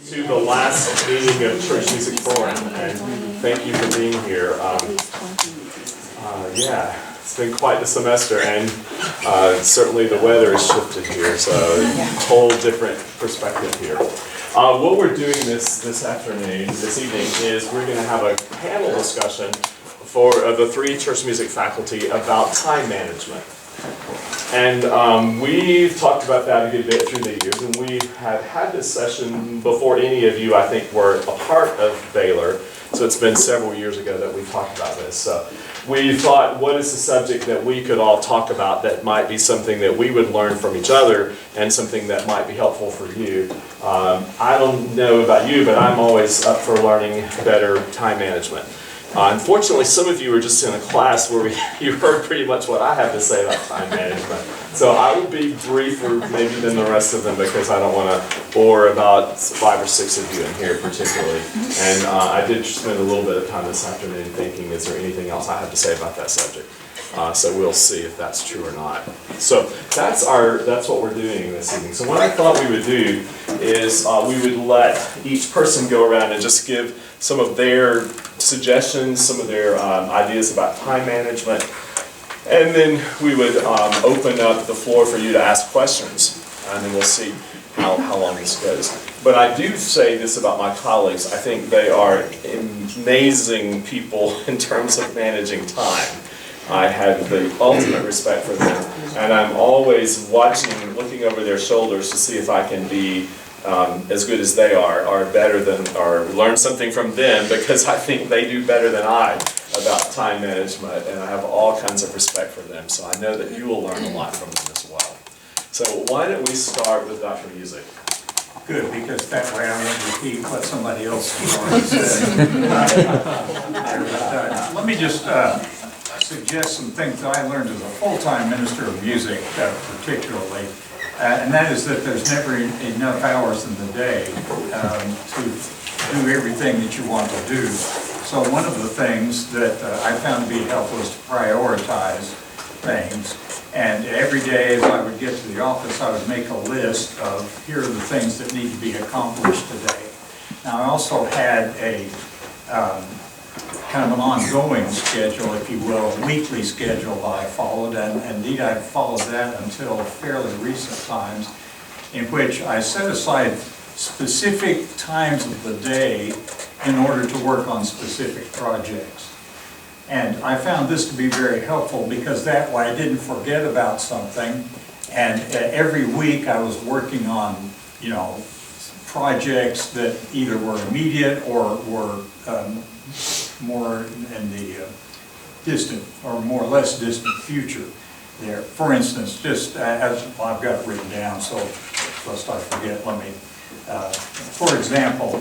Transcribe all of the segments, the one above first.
to the last meeting of Church Music Forum, and thank you for being here. Yeah, it's been quite the semester, and certainly the weather has shifted here, so a whole different perspective here. What we're doing this evening, is we're going to have a panel discussion for the three church music faculty about time management. And we've talked about that a good bit through the years, and we have had this session before any of you, I think, were a part of Baylor. So it's been several years ago that we talked about this. So we thought, what is the subject that we could all talk about that might be something that we would learn from each other and something that might be helpful for you? I don't know about you, but I'm always up for learning better time management. Unfortunately, some of you are just in a class where you heard pretty much what I have to say about time management. So I will be briefer maybe than the rest of them because I don't want to bore about 5 or 6 of you in here particularly. And I did spend a little bit of time this afternoon thinking, is there anything else I have to say about that subject? So we'll see if that's true or not. So that's what we're doing this evening. So what I thought we would do is we would let each person go around and just give some of their suggestions, some of their ideas about time management, and then we would open up the floor for you to ask questions, and then we'll see how long this goes. But I do say this about my colleagues: I think they are amazing people in terms of managing time. I have the ultimate respect for them, and I'm always watching, looking over their shoulders to see if I can be as good as they are, or better than, or learn something from them, because I think they do better than I about time management, and I have all kinds of respect for them, so I know that you will learn a lot from them as well. So why don't we start with Dr. Music? Good, because that way I won't repeat what somebody else already said. Let me just suggest some things that I learned as a full-time minister of music, particularly. And that is that there's never enough hours in the day to do everything that you want to do. So one of the things that I found to be helpful is to prioritize things. And every day as I would get to the office, I would make a list of, here are the things that need to be accomplished today. Now I also had a kind of an ongoing schedule, if you will, a weekly schedule that I followed, and indeed I followed that until fairly recent times, in which I set aside specific times of the day in order to work on specific projects. And I found this to be very helpful because that way I didn't forget about something, and every week I was working on, projects that either were immediate or were more in the distant or more or less distant future there. For instance, just as I've got it written down, so lest I forget, let me, for example,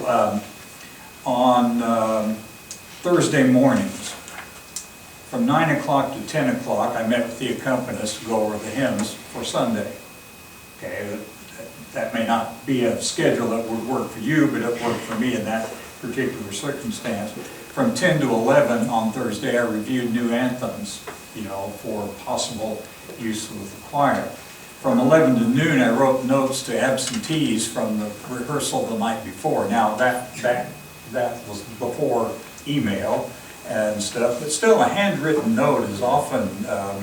on Thursday mornings, from 9 o'clock to 10 o'clock, I met with the accompanist to go over the hymns for Sunday. Okay, that may not be a schedule that would work for you, but it worked for me in that particular circumstance. From 10 to 11 on Thursday, I reviewed new anthems, for possible use with the choir. From 11 to noon, I wrote notes to absentees from the rehearsal the night before. Now, that was before email and stuff, but still a handwritten note is often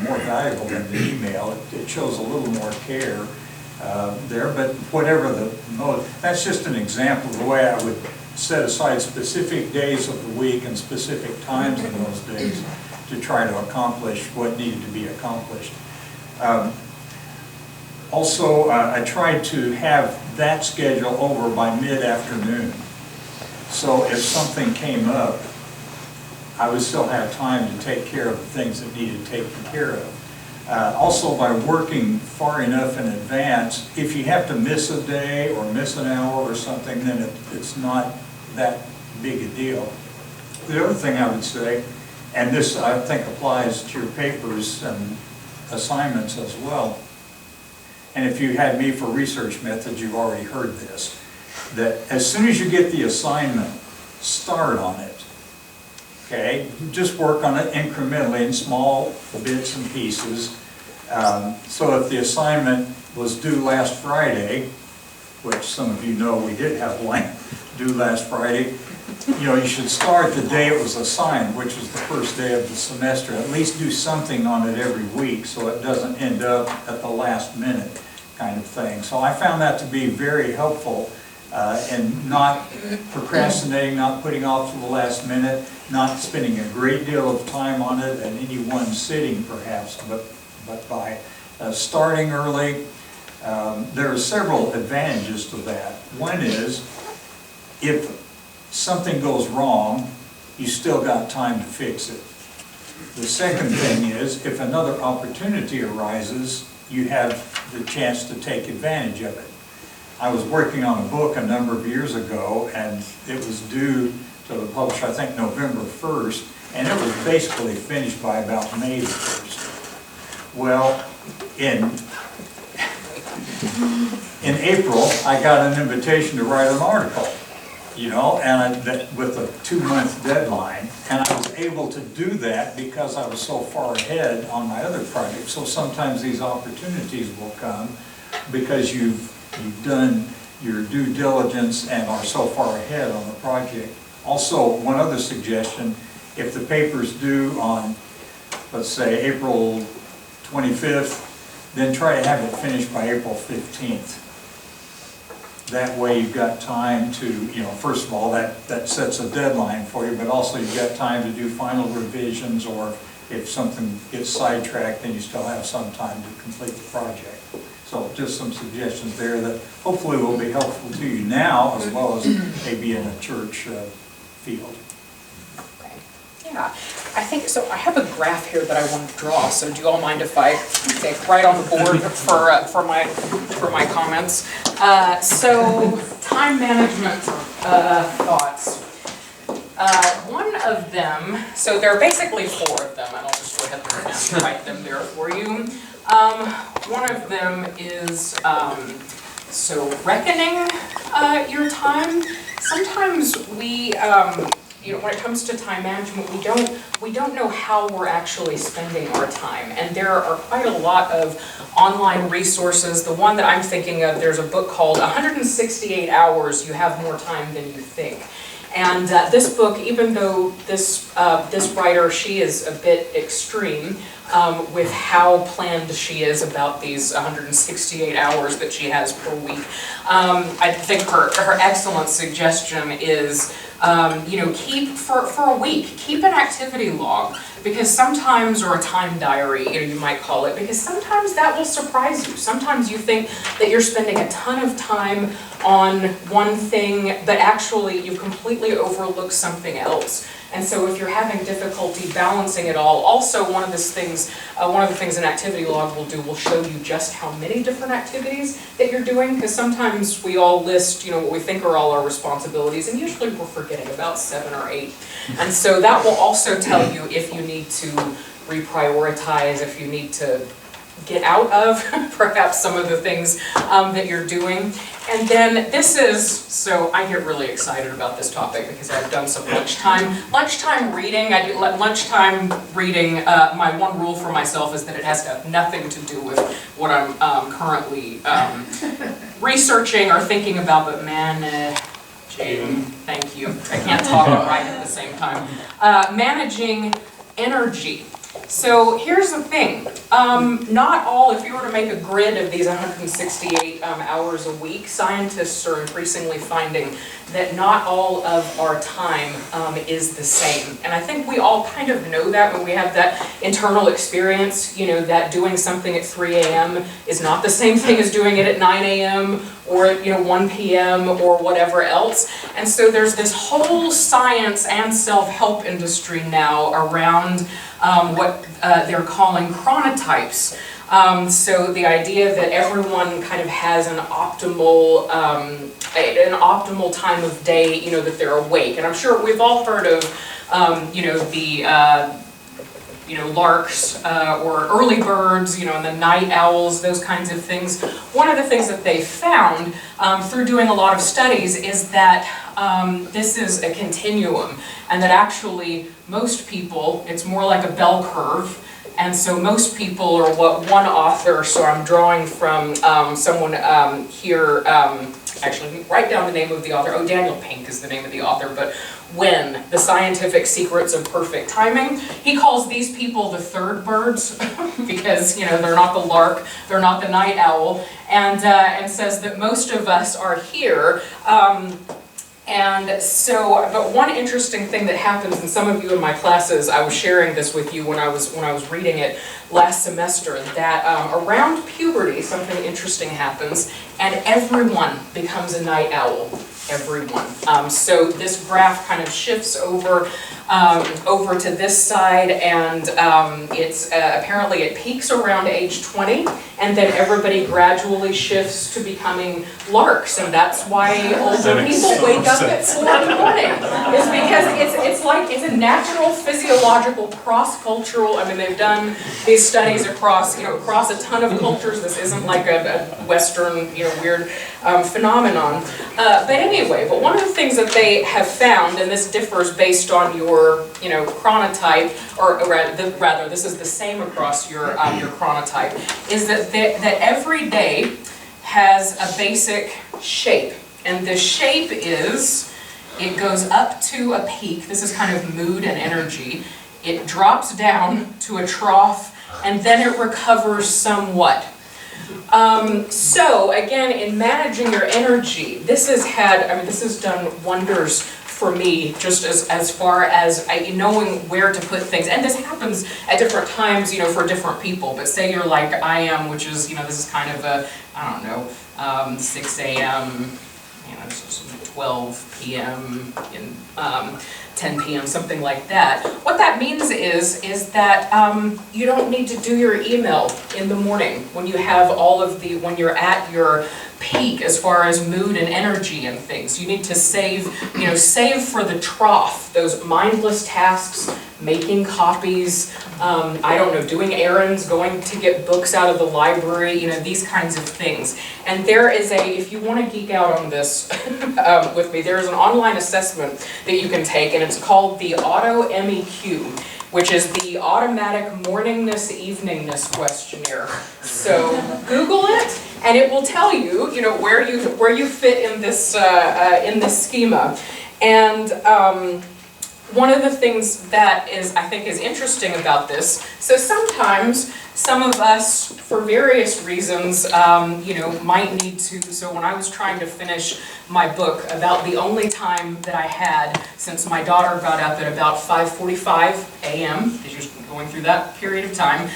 more valuable than the email. It shows a little more care there, but whatever the note, that's just an example of the way I would set aside specific days of the week and specific times in those days to try to accomplish what needed to be accomplished. Also, I tried to have that schedule over by mid-afternoon. So if something came up, I would still have time to take care of the things that needed taken care of. Also, by working far enough in advance, if you have to miss a day or miss an hour or something, then it's not that big a deal. The other thing I would say, and this I think applies to your papers and assignments as well, and if you had me for research methods, you've already heard this, that as soon as you get the assignment, start on it. Okay, just work on it incrementally in small bits and pieces. So if the assignment was due last Friday, which some of you know we did have one due last Friday. You know, you should start the day it was assigned, which was the first day of the semester. At least do something on it every week so it doesn't end up at the last minute kind of thing. So I found that to be very helpful in not procrastinating, not putting off to the last minute, not spending a great deal of time on it at any one sitting perhaps, but by starting early. There are several advantages to that. One is, if something goes wrong, you still got time to fix it. The second thing is, if another opportunity arises, you have the chance to take advantage of it. I was working on a book a number of years ago, and it was due to the publisher, I think, November 1st, and it was basically finished by about May the 1st. Well, in April, I got an invitation to write an article, you know, and with a 2-month deadline, and I was able to do that because I was so far ahead on my other project. So sometimes these opportunities will come because you've done your due diligence and are so far ahead on the project. Also, one other suggestion, if the paper's due on, let's say, April 25th, then try to have it finished by April 15th. That way you've got time to, you know, first of all, that sets a deadline for you, but also you've got time to do final revisions, or if something gets sidetracked, then you still have some time to complete the project. So just some suggestions there that hopefully will be helpful to you now, as well as maybe in a church field. Okay. Yeah, I think, so I have a graph here that I want to draw, so do you all mind if I take right on the board for my comments? So, time management thoughts. One of them, so there are basically 4 of them, and I'll just go ahead and write them there for you. One of them is, so reckoning your time. Sometimes we, you know, when it comes to time management, we don't know how we're actually spending our time, and there are quite a lot of online resources. The one that I'm thinking of, there's a book called 168 Hours You Have More Time Than You Think. And this book, even though this writer, she is a bit extreme with how planned she is about these 168 hours that she has per week, I think her excellent suggestion is, you know, keep for a week, keep an activity log, because sometimes, or a time diary, you know, you might call it, because sometimes that will surprise you. Sometimes you think that you're spending a ton of time on one thing, but actually you've completely overlooked something else. And so if you're having difficulty balancing it all, also one of the things an activity log will do will show you just how many different activities that you're doing, because sometimes we all list, you know, what we think are all our responsibilities, and usually we're forgetting about 7 or 8. And so that will also tell you if you need to reprioritize, if you need to get out of perhaps some of the things that you're doing. And then this is, so I get really excited about this topic because I've done some lunchtime reading. I do lunchtime reading. My one rule for myself is that it has to have nothing to do with what I'm currently researching or thinking about, but man, Jane, thank you. I can't talk and write at the same time. Managing energy. So here's the thing, not all, if you were to make a grid of these 168 hours a week, scientists are increasingly finding that not all of our time is the same. And I think we all kind of know that when we have that internal experience, you know, that doing something at 3 a.m. is not the same thing as doing it at 9 a.m. or at, you know, 1 p.m. or whatever else. And so there's this whole science and self-help industry now around what they're calling chronotypes. So the idea that everyone kind of has an optimal time of day, you know, that they're awake. And I'm sure we've all heard of, you know, the larks or early birds, you know, and the night owls, those kinds of things. One of the things that they found through doing a lot of studies is that this is a continuum, and that actually most people, it's more like a bell curve. And so most people, or what one author, so I'm drawing from someone here actually didn't write down the name of the author. Oh, Daniel Pink is the name of the author, but When, The Scientific Secrets of Perfect Timing. He calls these people the third birds because, you know, they're not the lark, they're not the night owl, and says that most of us are here. But one interesting thing that happens, and some of you in my classes, I was sharing this with you when I was reading it last semester, that around puberty something interesting happens, and everyone becomes a night owl. Everyone. So this graph kind of shifts over to this side, and apparently it peaks around age 20, and then everybody gradually shifts to becoming larks, and that's why older people wake up at 4 in the morning. Is because it's a natural physiological cross-cultural. I mean, they've done these studies across a ton of cultures. This isn't like a Western weird phenomenon. But one of the things that they have found, and this differs based on your chronotype, or rather this is the same across your chronotype, is that every day has a basic shape, and the shape is, it goes up to a peak. This is kind of mood and energy. It drops down to a trough, and then it recovers somewhat. So again, in managing your energy, this has done wonders for me, just as far as knowing where to put things. And this happens at different times, for different people. But say you're like I am, which is, this is kind of a, 6 a.m., 12 p.m., 10 p.m., something like that. What that means is that you don't need to do your email in the morning when you have when you're at your peak as far as mood and energy and things. You need to save for the trough, those mindless tasks, making copies, doing errands, going to get books out of the library, these kinds of things. And there is if you want to geek out on this with me, there is an online assessment that you can take, and it's called the Auto MEQ, which is the Automatic Morningness Eveningness Questionnaire. So Google it, and it will tell you, where you fit in this schema. And one of the things that I think is interesting about this, so sometimes some of us, for various reasons, might need to, so when I was trying to finish my book, about the only time that I had since my daughter got up at about 5:45 a.m., because you're going through that period of time,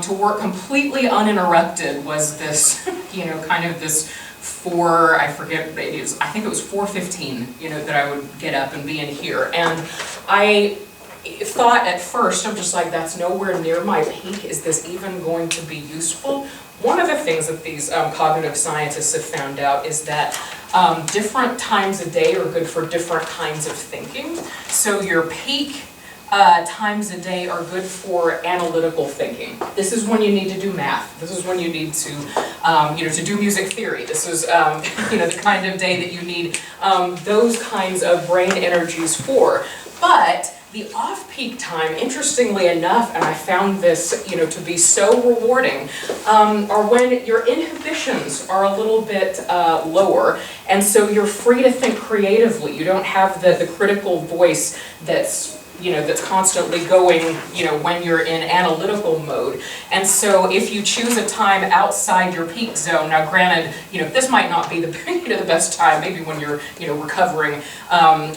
to work completely uninterrupted was this, kind of this I think it was 4:15, that I would get up and be in here. And I thought at first, I'm just like, that's nowhere near my peak. Is this even going to be useful? One of the things that these cognitive scientists have found out is that different times a day are good for different kinds of thinking. So your peak times a day are good for analytical thinking. This is when you need to do math. This is when you need to, to do music theory. This is, the kind of day that you need those kinds of brain energies for. But the off-peak time, interestingly enough, and I found this, to be so rewarding, are when your inhibitions are a little bit lower, and so you're free to think creatively. You don't have the critical voice that's constantly going, when you're in analytical mode. And so if you choose a time outside your peak zone, now granted, this might not be the, the best time, maybe when you're, recovering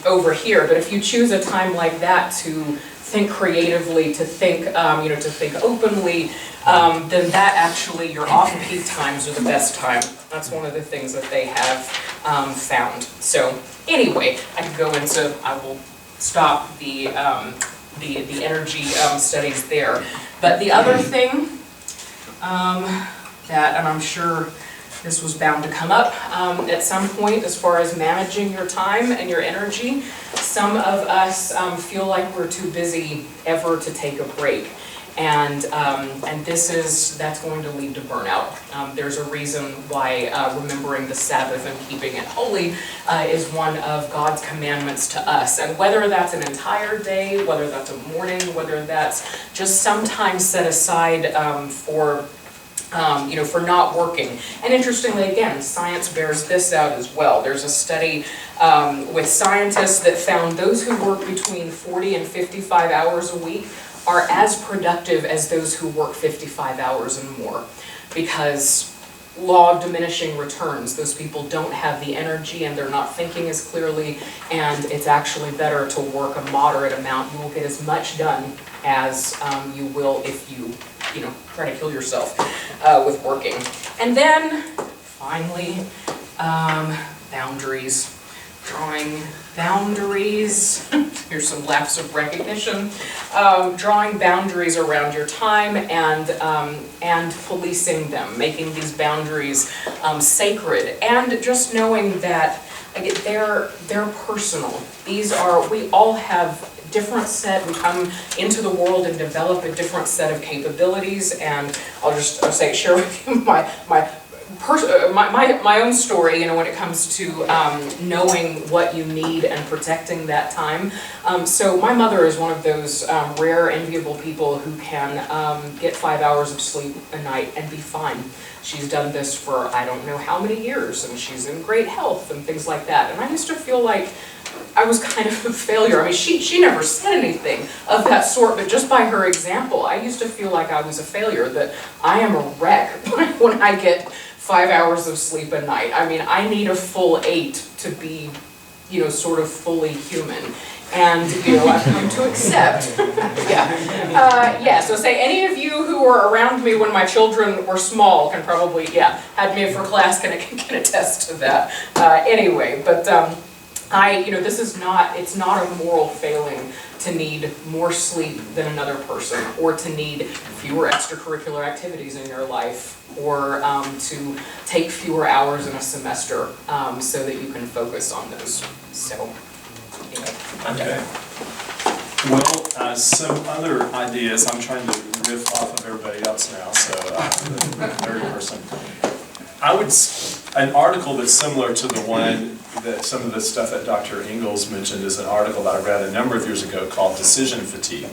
over here, but if you choose a time like that to think creatively, to think, to think openly, then that actually, your off-peak times are the best time. That's one of the things that they have found. So anyway, I will stop the energy studies there. But the other thing and I'm sure this was bound to come up at some point as far as managing your time and your energy, some of us feel like we're too busy ever to take a break. And that's going to lead to burnout. There's a reason why remembering the Sabbath and keeping it holy is one of God's commandments to us. And whether that's an entire day, whether that's a morning, whether that's just some time set aside for for not working. And interestingly, again, science bears this out as well. There's a study with scientists that found those who work between 40 and 55 hours a week are as productive as those who work 55 hours and more, because law of diminishing returns. Those people don't have the energy and they're not thinking as clearly, and it's actually better to work a moderate amount. You will get as much done as you will if you try to kill yourself with working. And then, finally, boundaries. Drawing boundaries. Here's some laughs of recognition. Drawing boundaries around your time and policing them, making these boundaries sacred, and just knowing that they're personal. We all have different set, we come into the world and develop a different set of capabilities, and I'll share with you my own story, when it comes to knowing what you need and protecting that time. So my mother is one of those rare, enviable people who can get 5 hours of sleep a night and be fine. She's done this for I don't know how many years, and she's in great health and things like that. And I used to feel like I was kind of a failure. I mean, she never said anything of that sort, but just by her example, I used to feel like I was a failure, that I am a wreck when I get 5 hours of sleep a night. I mean, I need a full 8 to be, sort of fully human. And, I've come to accept. So say any of you who were around me when my children were small can probably, had me for class can attest to that. Anyway, but this is it's not a moral failing to need more sleep than another person, or to need fewer extracurricular activities in your life, or to take fewer hours in a semester so that you can focus on those. So, Okay. Well, some other ideas. I'm trying to riff off of everybody else now, so third person. An article that's similar to the one that some of the stuff that Dr. Ingalls mentioned is an article that I read a number of years ago called Decision Fatigue.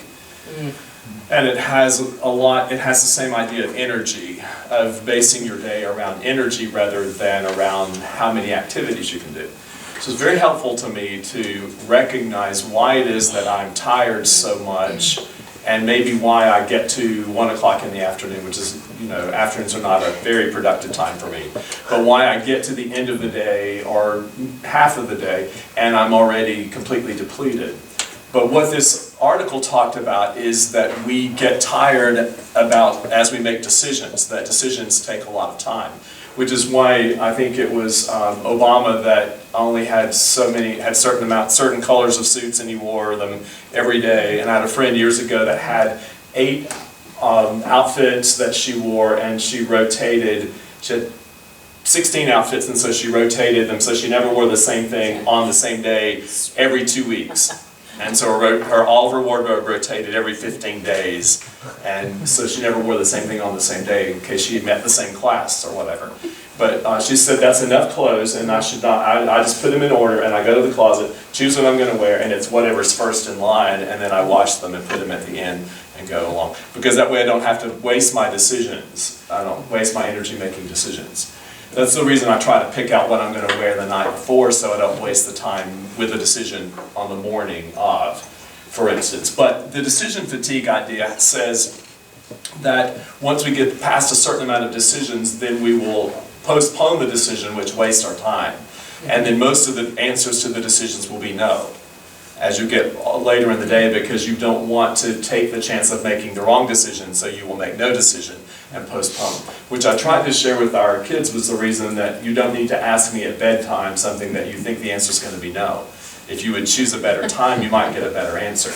And it has the same idea of energy, of basing your day around energy rather than around how many activities you can do. So it's very helpful to me to recognize why it is that I'm tired so much, and maybe why I get to 1 o'clock in the afternoon, which is, afternoons are not a very productive time for me, but why I get to the end of the day or half of the day and I'm already completely depleted. But what this article talked about is that we get tired as we make decisions, that decisions take a lot of time, which is why I think it was Obama that only had certain colors of suits, and he wore them every day. And I had a friend years ago that had 8 outfits that she wore, and she rotated. She had 16 outfits, and so she rotated them, so she never wore the same thing on the same day every 2 weeks. And so all of her wardrobe rotated every 15 days, and so she never wore the same thing on the same day in case she had met the same class or whatever. But she said that's enough clothes, and I should not. I just put them in order, and I go to the closet, choose what I'm going to wear, and it's whatever's first in line, and then I wash them and put them at the end and go along, because that way I don't have to waste my decisions. I don't waste my energy making decisions. That's the reason I try to pick out what I'm going to wear the night before, so I don't waste the time with a decision on the morning of, for instance. But the decision fatigue idea says that once we get past a certain amount of decisions, then we will postpone the decision, which wastes our time. And then most of the answers to the decisions will be no, as you get later in the day, because you don't want to take the chance of making the wrong decision, so you will make no decision and postpone. Which I tried to share with our kids was the reason that you don't need to ask me at bedtime something that you think the answer is going to be no. If you would choose a better time, you might get a better answer.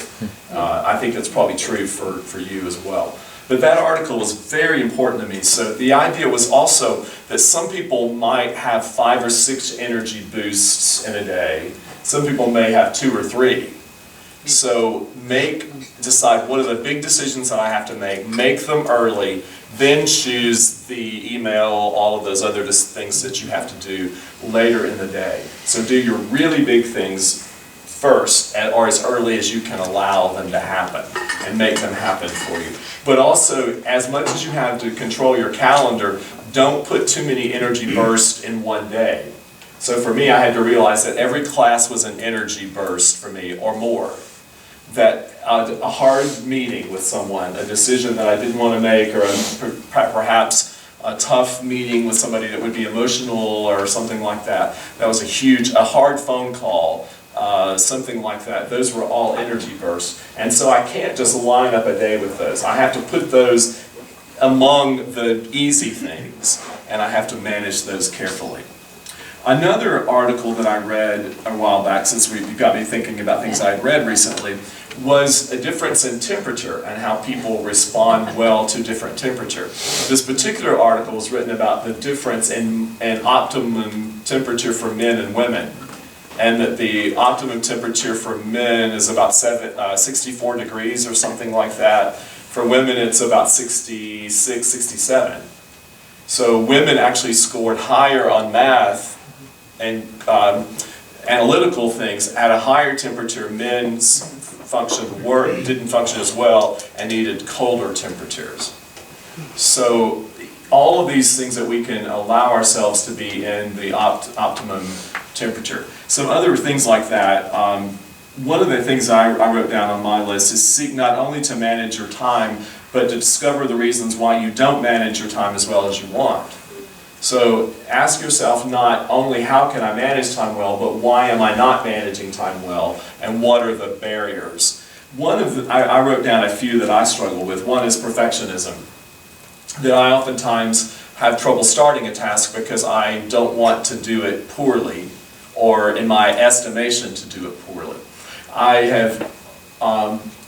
I think that's probably true for you as well. But that article was very important to me. So the idea was also that some people might have 5 or 6 energy boosts in a day. Some people may have 2 or 3. So decide what are the big decisions that I have to make them early, then choose the email, all of those other things that you have to do later in the day. So do your really big things first, or as early as you can allow them to happen and make them happen for you. But also, as much as you have to control your calendar, don't put too many energy bursts in one day. So for me, I had to realize that every class was an energy burst for me, or more. That a hard meeting with someone, a decision that I didn't want to make, or perhaps a tough meeting with somebody that would be emotional or something like that. That was a hard phone call, something like that. Those were all energy bursts. And so I can't just line up a day with those. I have to put those among the easy things, and I have to manage those carefully. Another article that I read a while back, since you got me thinking about things I had read recently, was a difference in temperature and how people respond well to different temperature. This particular article was written about the difference in optimum temperature for men and women, and that the optimum temperature for men is about 64 degrees or something like that. For women, it's about 66, 67. So women actually scored higher on math and analytical things at a higher temperature. Men's didn't function as well and needed colder temperatures. So all of these things that we can allow ourselves to be in the optimum temperature. Some other things like that. One of the things I wrote down on my list is seek not only to manage your time, but to discover the reasons why you don't manage your time as well as you want. So ask yourself not only how can I manage time well, but why am I not managing time well, and what are the barriers? I wrote down a few that I struggle with. One is perfectionism. That I oftentimes have trouble starting a task because I don't want to do it poorly, or in my estimation to do it poorly.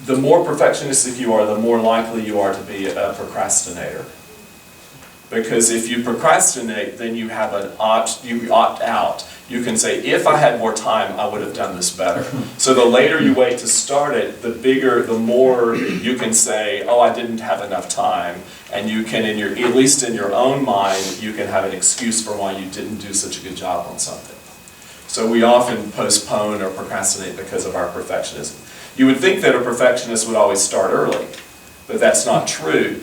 The more perfectionistic you are, the more likely you are to be a procrastinator. Because if you procrastinate, then you have you opt out. You can say, if I had more time, I would have done this better. So the later you wait to start it, the more you can say, oh, I didn't have enough time. And you can, at least in your own mind, you can have an excuse for why you didn't do such a good job on something. So we often postpone or procrastinate because of our perfectionism. You would think that a perfectionist would always start early, but that's not true.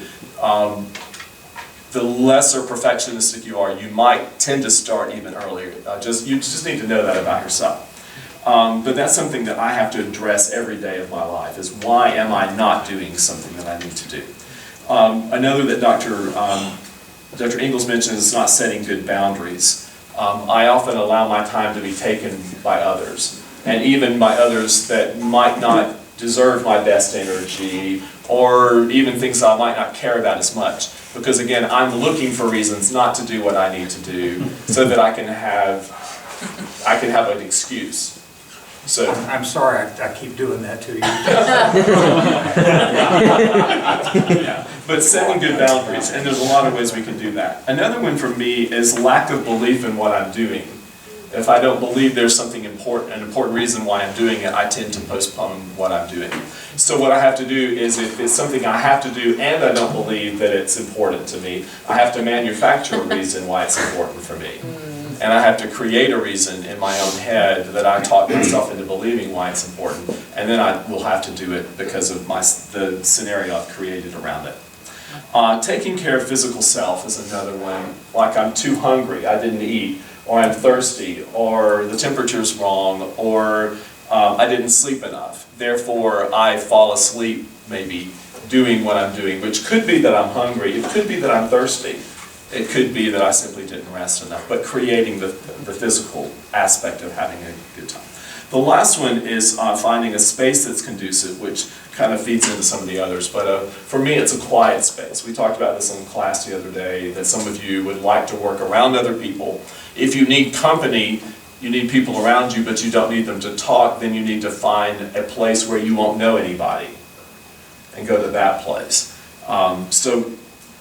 The lesser perfectionistic you are, you might tend to start even earlier. You just need to know that about yourself. But that's something that I have to address every day of my life, is why am I not doing something that I need to do? Another that Dr. Ingalls mentioned is not setting good boundaries. I often allow my time to be taken by others, and even by others that might not deserve my best energy, or even things I might not care about as much. Because again, I'm looking for reasons not to do what I need to do, so that I can have an excuse. So I'm sorry, I keep doing that to you. yeah. But setting good boundaries, and there's a lot of ways we can do that. Another one for me is lack of belief in what I'm doing. If I don't believe there's an important reason why I'm doing it, I tend to postpone what I'm doing. So what I have to do is, if it's something I have to do and I don't believe that it's important to me, I have to manufacture a reason why it's important for me. And I have to create a reason in my own head that I talk myself into believing why it's important. And then I will have to do it because of the scenario I've created around it. Taking care of physical self is another one. Like, I'm too hungry, I didn't eat, or I'm thirsty, or the temperature's wrong, or I didn't sleep enough. Therefore, I fall asleep maybe doing what I'm doing, which could be that I'm hungry, it could be that I'm thirsty, it could be that I simply didn't rest enough, but creating the physical aspect of having a good time. The last one is finding a space that's conducive, which kind of feeds into some of the others, but for me it's a quiet space. We talked about this in class the other day, that some of you would like to work around other people. If you need company, you need people around you, but you don't need them to talk, then you need to find a place where you won't know anybody and go to that place. So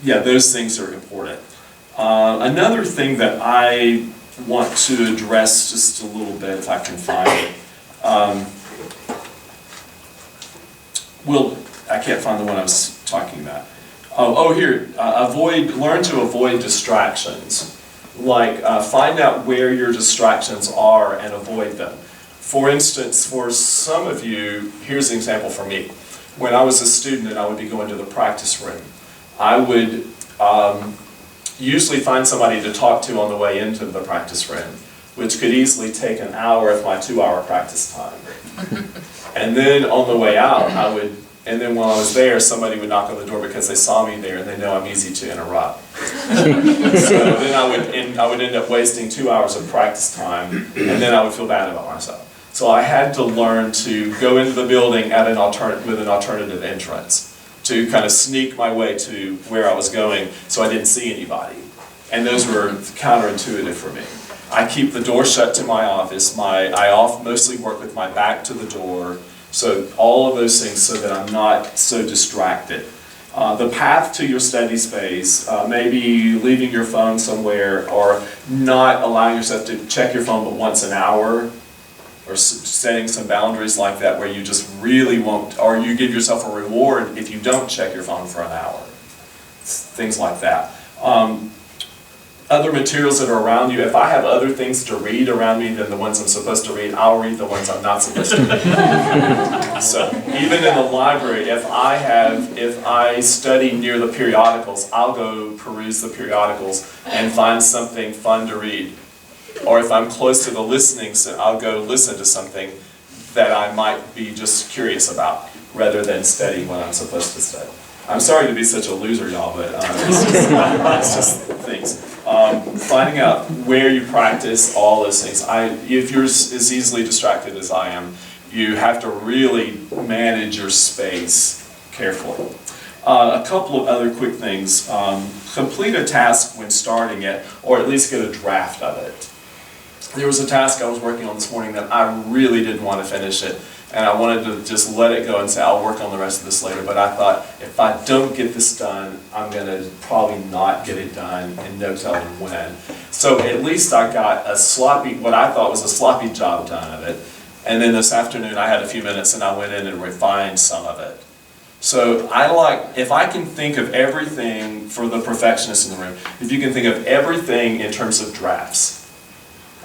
yeah, those things are important. Another thing that I want to address just a little bit, if I can find it. I can't find the one I was talking about. Here, learn to avoid distractions. Like, find out where your distractions are and avoid them. For instance, for some of you, here's an example for me. When I was a student and I would be going to the practice room, I would usually find somebody to talk to on the way into the practice room, which could easily take an hour of my 2-hour practice time. And then on the way out, and then while I was there, somebody would knock on the door because they saw me there and they know I'm easy to interrupt. So then I would end up wasting 2 hours of practice time, and then I would feel bad about myself. So I had to learn to go into the building with an alternative entrance, to kind of sneak my way to where I was going so I didn't see anybody. And those were counterintuitive for me. I keep the door shut to my office. I mostly work with my back to the door. So all of those things so that I'm not so distracted. The path to your study space, maybe leaving your phone somewhere or not allowing yourself to check your phone but once an hour, or setting some boundaries like that where you just really won't, or you give yourself a reward if you don't check your phone for an hour. Things like that. Other materials that are around you, if I have other things to read around me than the ones I'm supposed to read, I'll read the ones I'm not supposed to read. So even in the library, if I study near the periodicals, I'll go peruse the periodicals and find something fun to read. Or if I'm close to the listening, I'll go listen to something that I might be just curious about, rather than studying what I'm supposed to study. I'm sorry to be such a loser, y'all, but it's just things. Finding out where you practice, all those things. If you're as easily distracted as I am, you have to really manage your space carefully. A couple of other quick things. Complete a task when starting it, or at least get a draft of it. There was a task I was working on this morning that I really didn't want to finish it, and I wanted to just let it go and say, I'll work on the rest of this later, but I thought, if I don't get this done, I'm going to probably not get it done, and no telling when. So at least I got what I thought was a sloppy job done of it, and then this afternoon I had a few minutes and I went in and refined some of it. So if I can think of everything, for the perfectionists in the room, if you can think of everything in terms of drafts,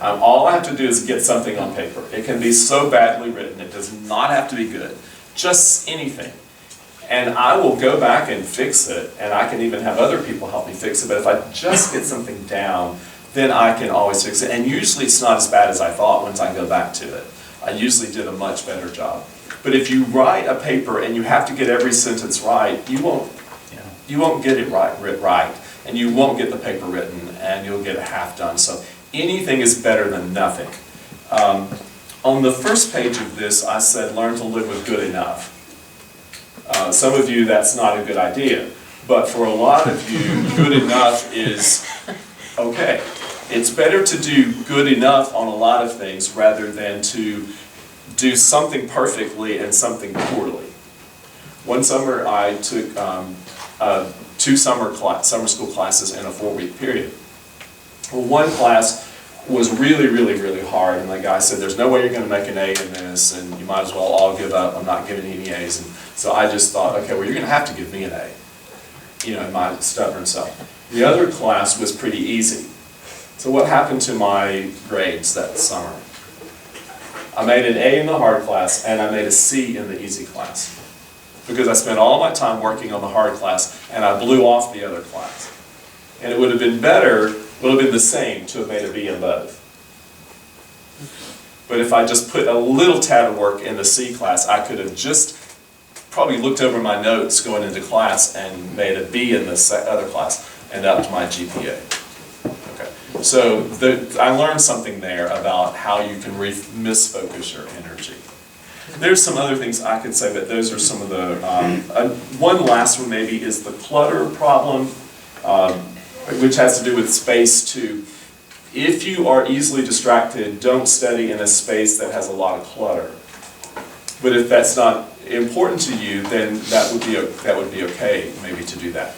all I have to do is get something on paper. It can be so badly written, it does not have to be good, just anything. And I will go back and fix it, and I can even have other people help me fix it, but if I just get something down, then I can always fix it. And usually it's not as bad as I thought once I go back to it. I usually did a much better job. But if you write a paper and you have to get every sentence right, you won't get it right, and you won't get the paper written, and you'll get it half done. So anything is better than nothing. On the first page of this, I said, learn to live with good enough. Some of you, that's not a good idea. But for a lot of you, good enough is okay. It's better to do good enough on a lot of things rather than to do something perfectly and something poorly. One summer, I took 2 summer school classes in a 4-week period. Well, one class was really, really, really hard, and the guy said, there's no way you're going to make an A in this, and you might as well all give up. I'm not giving any A's. And so I just thought, okay, well, you're going to have to give me an A, in my stubborn self. The other class was pretty easy. So what happened to my grades that summer? I made an A in the hard class, and I made a C in the easy class. Because I spent all my time working on the hard class, and I blew off the other class. And it would have been the same to have made a B in both. But if I just put a little tad of work in the C class, I could have just probably looked over my notes going into class and made a B in the other class and upped my GPA. Okay. So I learned something there about how you can misfocus your energy. There's some other things I could say, but those are some of the, one last one maybe is the clutter problem, which has to do with space too. If you are easily distracted, don't study in a space that has a lot of clutter. But if that's not important to you, then that would be okay maybe to do that.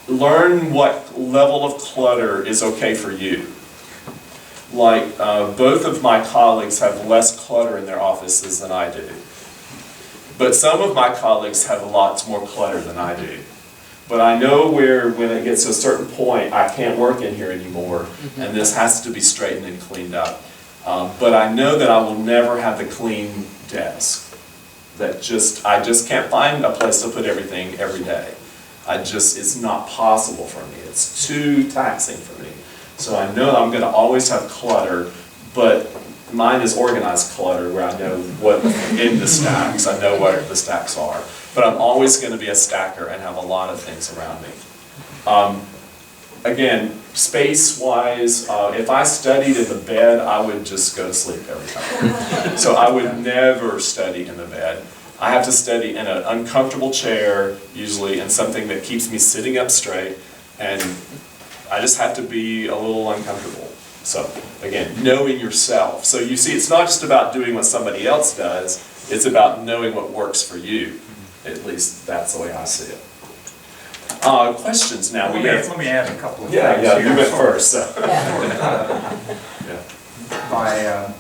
Learn what level of clutter is okay for you. Like both of my colleagues have less clutter in their offices than I do. But some of my colleagues have lots more clutter than I do. But I know when it gets to a certain point, I can't work in here anymore, and this has to be straightened and cleaned up. But I know that I will never have the clean desk. I just can't find a place to put everything every day. It's not possible for me. It's too taxing for me. So I know I'm gonna always have clutter, but mine is organized clutter where I know what in the stacks, I know where the stacks are. But I'm always gonna be a stacker and have a lot of things around me. Again, space-wise, if I studied in the bed, I would just go to sleep every time. So I would never study in the bed. I have to study in an uncomfortable chair, usually, and something that keeps me sitting up straight, and I just have to be a little uncomfortable. So, again, knowing yourself. So you see, it's not just about doing what somebody else does, it's about knowing what works for you. At least that's the way I see it. Questions now? Let me add a couple of things Yeah, here. you went first. So. By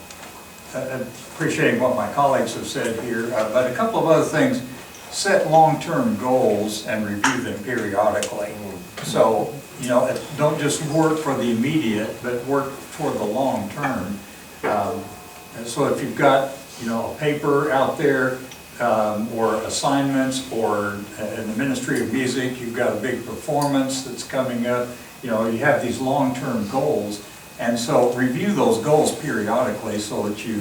appreciating what my colleagues have said here, but a couple of other things. Set long-term goals and review them periodically. So, don't just work for the immediate, but work for the long term. And so if you've got, a paper out there, or assignments, or in the Ministry of Music, you've got a big performance that's coming up, you have these long-term goals, and so review those goals periodically so that you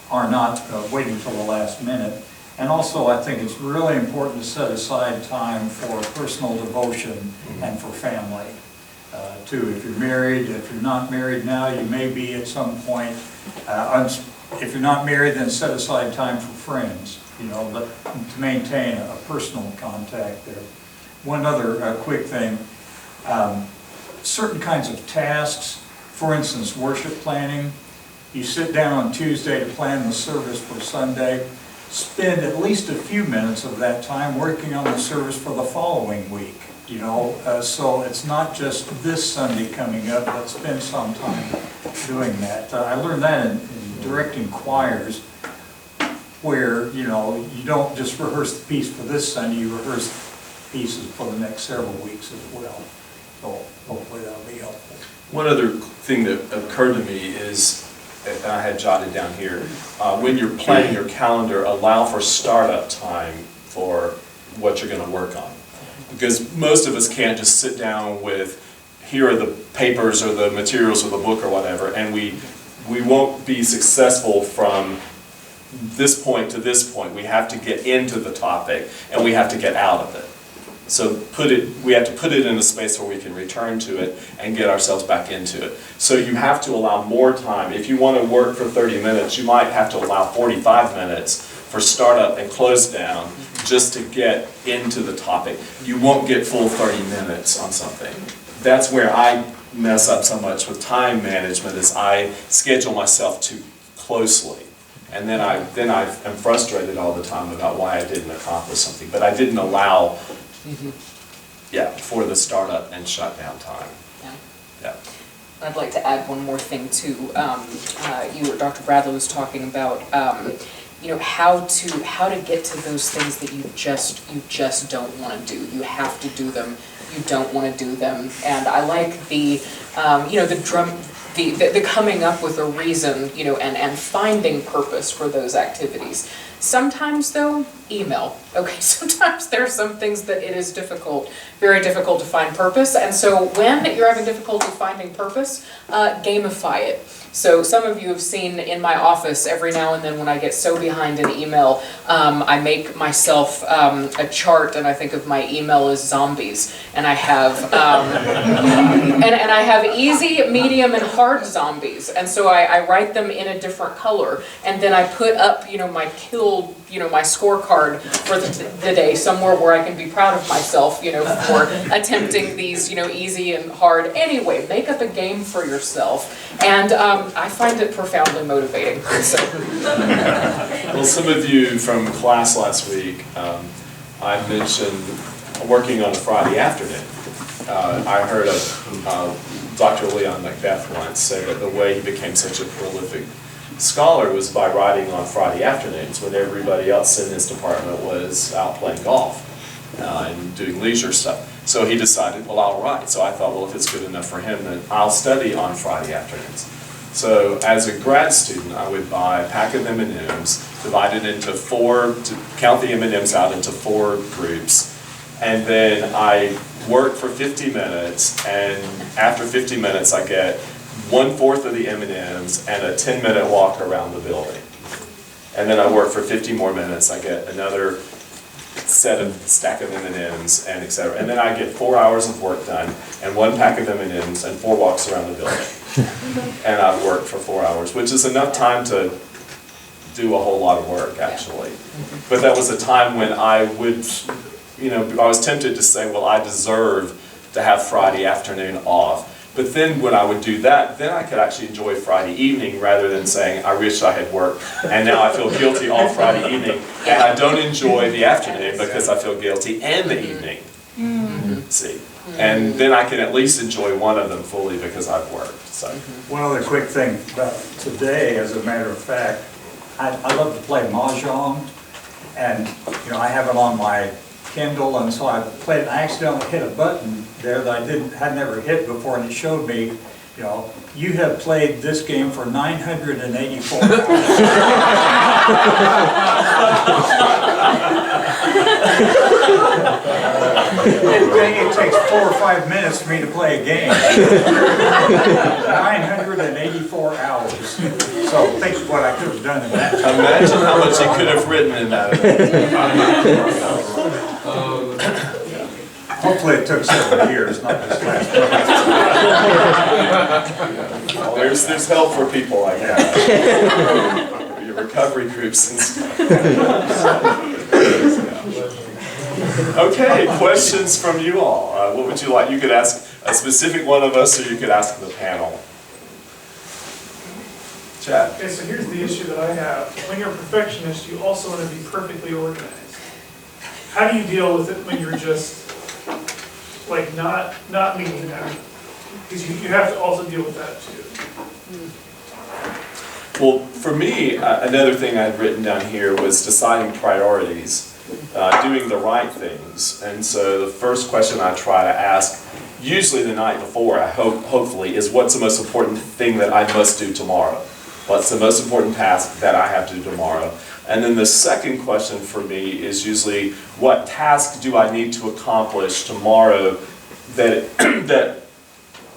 are not waiting till the last minute. And also, I think it's really important to set aside time for personal devotion and for family. Too, if you're married, if you're not married now, you may be at some point. If you're not married, then set aside time for friends. But to maintain a personal contact there. One other quick thing, certain kinds of tasks, for instance, worship planning, you sit down on Tuesday to plan the service for Sunday, spend at least a few minutes of that time working on the service for the following week, so it's not just this Sunday coming up, but spend some time doing that. I learned that in directing choirs, where, you don't just rehearse the piece for this Sunday, you rehearse pieces for the next several weeks as well. So hopefully that'll be helpful. One other thing that occurred to me is, and I had jotted down here, when you're planning your calendar, allow for startup time for what you're going to work on. Because most of us can't just sit down with, here are the papers or the materials or the book or whatever, and we won't be successful from this point to this point. We have to get into the topic and we have to get out of it. So we have to put it in a space where we can return to it and get ourselves back into it. So you have to allow more time. If you want to work for 30 minutes, you might have to allow 45 minutes for startup and close down just to get into the topic. You won't get full 30 minutes on something. That's where I mess up so much with time management, is I schedule myself too closely. And then I am frustrated all the time about why I didn't accomplish something. But I didn't allow, for the startup and shutdown time. Yeah. I'd like to add one more thing too. Dr. Bradley was talking about, how to get to those things that you just don't want to do. You have to do them. You don't want to do them. And I like the coming up with a reason, and finding purpose for those activities. Sometimes though, email. Okay, sometimes there are some things that it is very difficult to find purpose, and so when you're having difficulty finding purpose, gamify it. So some of you have seen in my office every now and then when I get so behind an email, I make myself a chart, and I think of my email as zombies, and I have and I have easy, medium, and hard zombies, and so I write them in a different color, and then I put up my killed, my scorecard for the day somewhere where I can be proud of myself, for attempting these, easy and hard. Anyway, make up a game for yourself, and I find it profoundly motivating. So. Well, some of you from class last week, I mentioned working on a Friday afternoon. I heard of Dr. Leon Macbeth once say that the way he became such a prolific scholar was by writing on Friday afternoons when everybody else in his department was out playing golf and doing leisure stuff. So he decided, well, I'll write. So I thought, well, if it's good enough for him, then I'll study on Friday afternoons. So as a grad student, I would buy a pack of M&Ms, divided into four, to count the M&Ms out into 4 groups. And then I work for 50 minutes, and after 50 minutes, I get 1/4 of the M&Ms and a 10-minute walk around the building. And then I work for 50 more minutes, I get another stack of M&Ms, and et cetera. And then I get 4 hours of work done, and 1 pack of M&Ms, and 4 walks around the building. And I've worked for 4 hours, which is enough time to do a whole lot of work, actually. But that was a time when I would, I was tempted to say, well, I deserve to have Friday afternoon off. But then when I would do that, then I could actually enjoy Friday evening rather than saying, I wish I had worked, and now I feel guilty all Friday evening, and I don't enjoy the afternoon because I feel guilty and the evening. See? And then I can at least enjoy one of them fully because I've worked, so. One other quick thing about today, as a matter of fact, I love to play Mahjong, and, I have it on my Kindle, and so I played it. I accidentally hit a button there that I had never hit before, and it showed me, you have played this game for 984 hours. It takes 4 or 5 minutes for me to play a game. 984 hours. So think what I could have done in that time. Imagine how much you could have written in that. Hopefully it took several years, not just last month. There's help for people like that. Your recovery groups and stuff. Okay, questions from you all. What would you like? You could ask a specific one of us, or you could ask the panel. Chad. Okay, so here's the issue that I have. When you're a perfectionist, you also want to be perfectly organized. How do you deal with it when you're just like not meeting that? Because you have to also deal with that too. Well, for me, another thing I'd written down here was deciding priorities, doing the right things. And so the first question I try to ask, usually the night before, hopefully, is what's the most important thing that I must do tomorrow? What's the most important task that I have to do tomorrow? And then the second question for me is usually, what task do I need to accomplish tomorrow that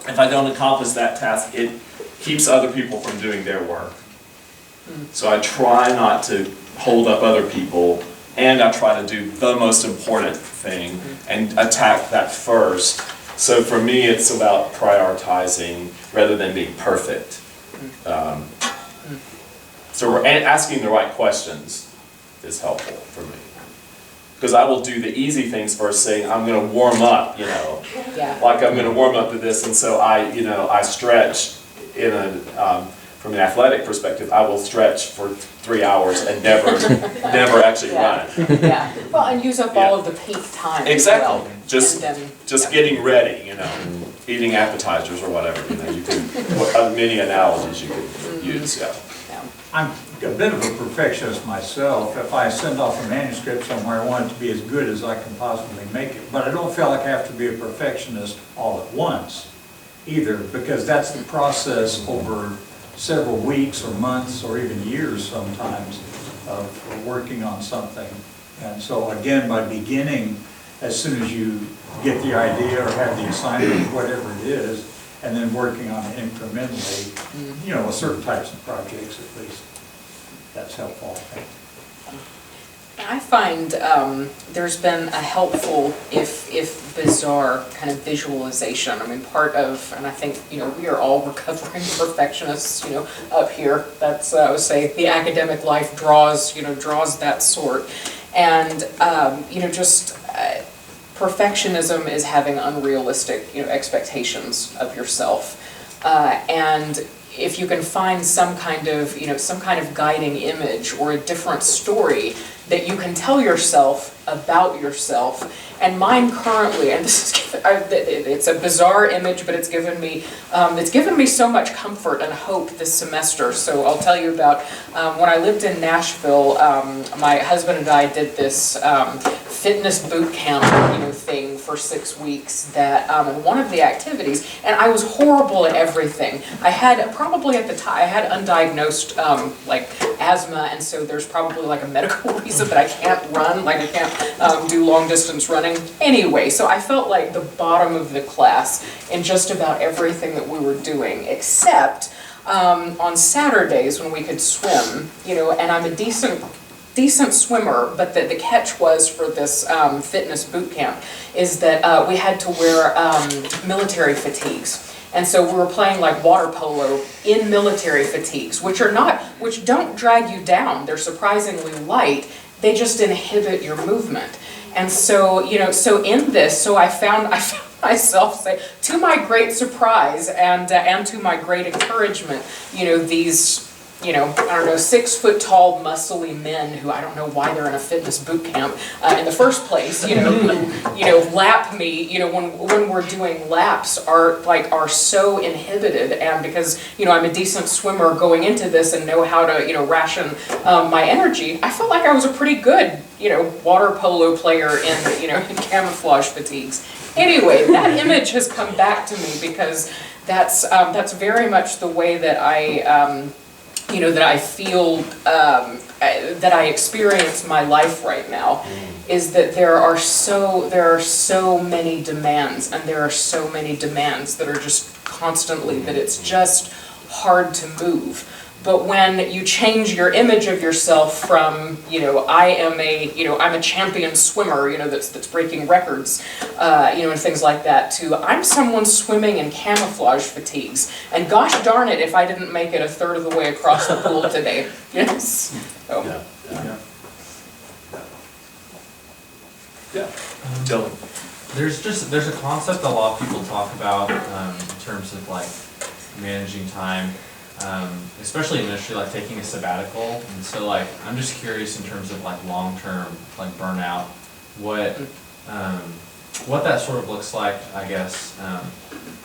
if I don't accomplish that task, it keeps other people from doing their work. So I try not to hold up other people, and I try to do the most important thing and attack that first. So for me, it's about prioritizing rather than being perfect. So we're asking the right questions is helpful for me. Because I will do the easy things first, saying I'm going to warm up, like I'm going to warm up to this, and so I stretch from an athletic perspective. I will stretch for 3 hours and never actually run. Yeah, well, and use up all of the peak time. Exactly. As well. Just getting ready, eating appetizers or whatever. You can many analogies you can use. Yeah. I'm a bit of a perfectionist myself. If I send off a manuscript somewhere, I want it to be as good as I can possibly make it. But I don't feel like I have to be a perfectionist all at once either, because that's the process over several weeks or months or even years sometimes of working on something. And so again, by beginning, as soon as you get the idea or have the assignment, whatever it is, and then working on it incrementally, with certain types of projects at least. That's helpful, I think. I find there's been a helpful, if bizarre, kind of visualization. I mean, part of, and I think, we are all recovering perfectionists, up here. That's, I would say, the academic life draws that sort. And, perfectionism is having unrealistic, expectations of yourself. And if you can find some kind of guiding image or a different story that you can tell yourself about yourself. And mine currently, and this is, it's a bizarre image, but it's given me so much comfort and hope this semester. So I'll tell you about when I lived in Nashville. My husband and I did this fitness boot camp, thing for 6 weeks. That one of the activities, and I was horrible at everything. I had probably at the time I had undiagnosed like asthma, and so there's probably like a medical reason that I can't run, like I can't do long distance running. Anyway, so I felt like the bottom of the class in just about everything that we were doing, except on Saturdays when we could swim, and I'm a decent swimmer, but the catch was for this fitness boot camp is that we had to wear military fatigues. And so we were playing like water polo in military fatigues, which don't drag you down. They're surprisingly light. They just inhibit your movement. And so, so in this, I found myself say, to my great surprise and to my great encouragement, these, I don't know, 6 foot tall, muscly men who I don't know why they're in a fitness boot camp in the first place, who, lap me, when we're doing laps are so inhibited. And because, I'm a decent swimmer going into this and know how to, ration my energy, I felt like I was a pretty good, water polo player in, in camouflage fatigues. Anyway, that image has come back to me because that's very much the way that I, that I feel, that I experience my life right now, is that there are so many demands, and there are so many demands that are just constantly, that it's just hard to move. But when you change your image of yourself from, I'm a champion swimmer, that's breaking records, and things like that, to I'm someone swimming in camouflage fatigues, and gosh darn it if I didn't make it a third of the way across the pool today. Yes. So. Yeah. Dylan. There's a concept a lot of people talk about in terms of like managing time. Especially in ministry, like taking a sabbatical, and so like I'm just curious in terms of like long-term like burnout, what that sort of looks like, I guess,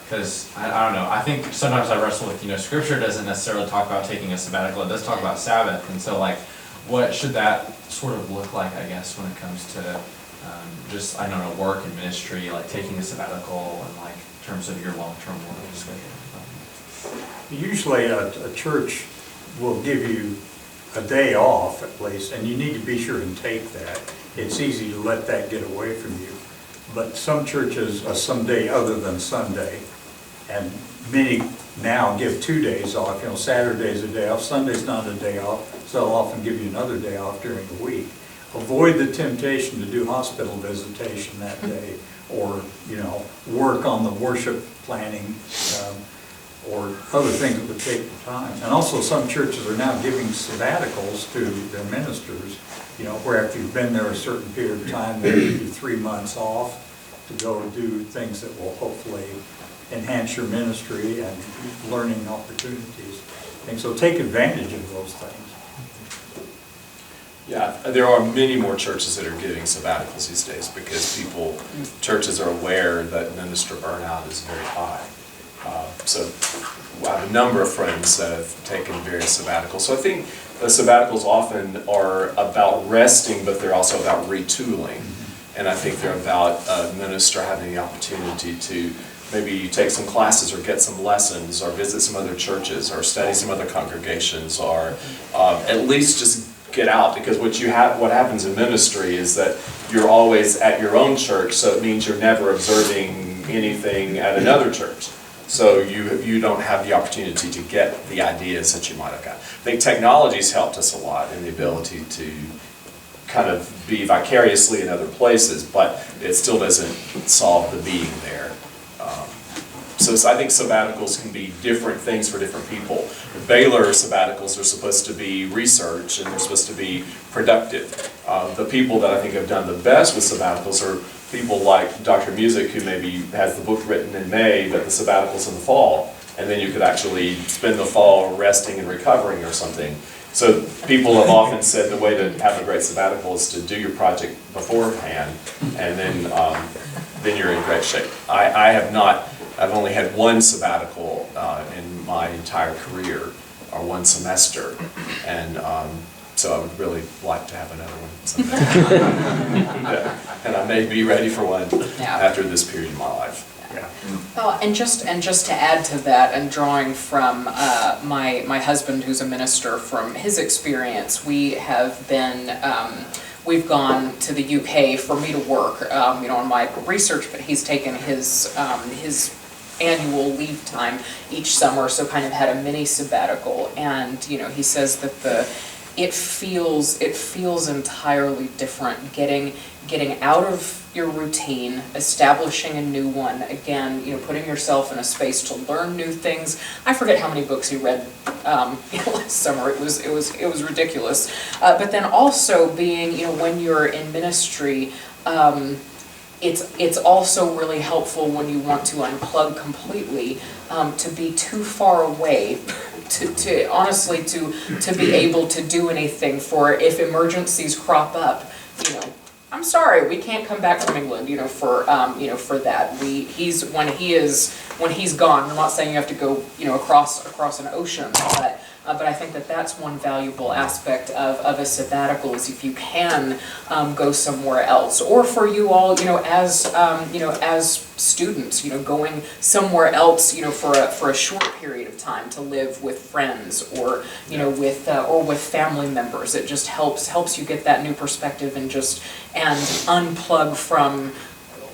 because I don't know. I think sometimes I wrestle with Scripture doesn't necessarily talk about taking a sabbatical. It does talk about Sabbath, and so like what should that sort of look like, I guess, when it comes to just I don't know, work and ministry, like taking a sabbatical and like in terms of your long-term work schedule. Usually a church will give you a day off at least, and you need to be sure and take that. It's easy to let that get away from you. But some churches, some day other than Sunday, and many now give 2 days off. Saturday's a day off, Sunday's not a day off, so they'll often give you another day off during the week. Avoid the temptation to do hospital visitation that day, or work on the worship planning, or other things that would take the time. And also some churches are now giving sabbaticals to their ministers, where if you've been there a certain period of time, they give you 3 months off to go do things that will hopefully enhance your ministry and learning opportunities. And so take advantage of those things. Yeah, there are many more churches that are giving sabbaticals these days because churches are aware that minister burnout is very high. So I have a number of friends that have taken various sabbaticals. So I think the sabbaticals often are about resting, but they're also about retooling. And I think they're about a minister having the opportunity to maybe take some classes or get some lessons or visit some other churches or study some other congregations, or at least just get out. Because what happens in ministry is that you're always at your own church, so it means you're never observing anything at another church. So you don't have the opportunity to get the ideas that you might have got. I think technology's helped us a lot in the ability to kind of be vicariously in other places, but it still doesn't solve the being there. So I think sabbaticals can be different things for different people. Baylor sabbaticals are supposed to be research, and they're supposed to be productive. The people that I think have done the best with sabbaticals are people like Dr. Music, who maybe has the book written in May, but the sabbatical's in the fall, and then you could actually spend the fall resting and recovering or something. So people have often said the way to have a great sabbatical is to do your project beforehand, and then you're in great shape. I have not, I've only had one sabbatical in my entire career, or one semester, and so I would really like to have another one someday. Yeah. And I may be ready for one Yeah. after this period of my life. Well, and just to add to that, and drawing from my husband, who's a minister, from his experience, we have been, we've gone to the UK for me to work, on my research, but he's taken his annual leave time each summer, so kind of had a mini sabbatical, and, he says that it feels entirely different getting out of your routine, establishing a new one, again, putting yourself in a space to learn new things. I forget how many books he read last summer. It was ridiculous. But then also being, when you're in ministry, it's also really helpful when you want to unplug completely, to be too far away to honestly to be able to do anything for if emergencies crop up. I'm sorry, we can't come back from England, for that. When he's gone, I'm not saying you have to go, across an ocean, but I think that's one valuable aspect of a sabbatical, is if you can go somewhere else, or for you all, as students, going somewhere else, for a short period of time to live with friends, or with family members. It just helps you get that new perspective and unplug from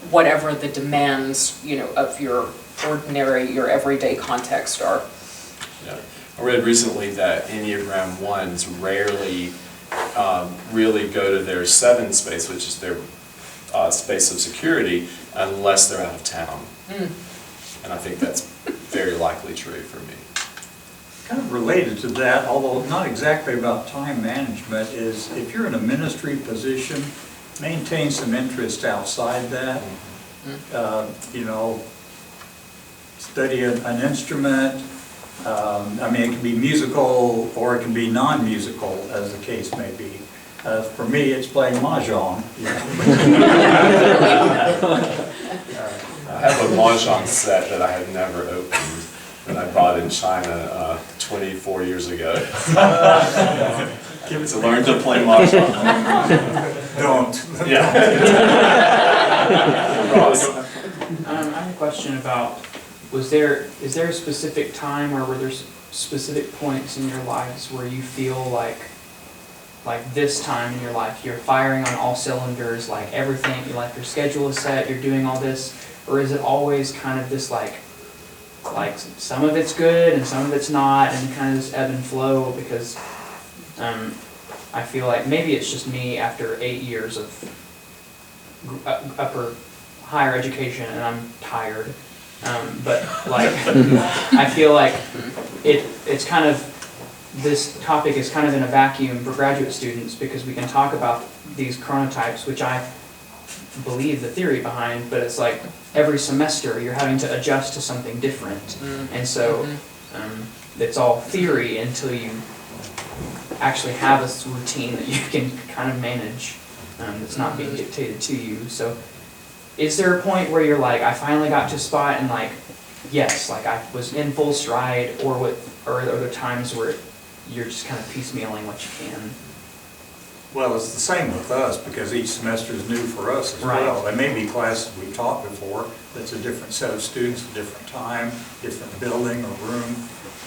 whatever the demands, of your everyday context are. Yeah. I read recently that Enneagram 1s rarely really go to their 7 space, which is their space of security, unless they're out of town. And I think that's very likely true for me. Kind of related to that, although not exactly about time management, is if you're in a ministry position, maintain some interest outside that. Study an instrument. It can be musical or it can be non-musical, as the case may be. For me, it's playing mahjong. I have a mahjong set that I have never opened, that I bought in China 24 years ago. To learn to play mahjong. Don't. Yeah. Ross. I have a question about, is there a specific time, or were there specific points in your lives where you feel like this time in your life you're firing on all cylinders, like everything, like your schedule is set, you're doing all this, or is it always kind of this like some of it's good and some of it's not, and kind of this ebb and flow? Because I feel like maybe it's just me after 8 years of higher education and I'm tired. But I feel like it's kind of, this topic is kind of in a vacuum for graduate students, because we can talk about these chronotypes, which I believe the theory behind, but it's like every semester you're having to adjust to something different. And so it's all theory until you actually have a routine that you can kind of manage, that's not being dictated to you. So is there a point where you're like, I finally got to a spot and yes, I was in full stride, or are there times where you're just kind of piecemealing what you can? Well, it's the same with us, because each semester is new for us as well. There may be classes we've taught before that's a different set of students, a different time, different building or room,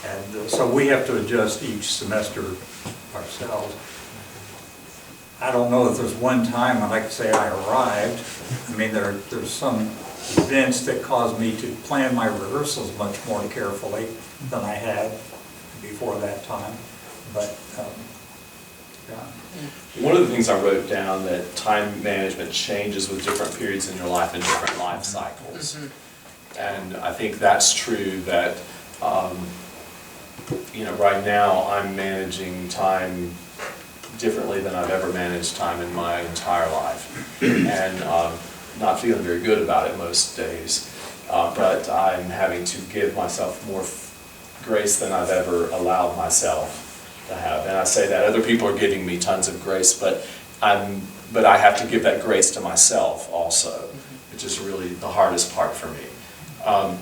and so we have to adjust each semester ourselves. I don't know if there's one time I'd like to say I arrived. There's some events that caused me to plan my rehearsals much more carefully than I had before that time. But yeah. One of the things I wrote down, that time management changes with different periods in your life and different life cycles. And I think that's true, that right now I'm managing time differently than I've ever managed time in my entire life, and not feeling very good about it most days, but I'm having to give myself more grace than I've ever allowed myself, to have. And I say that other people are giving me tons of grace, but I have to give that grace to myself also, which is really the hardest part for me.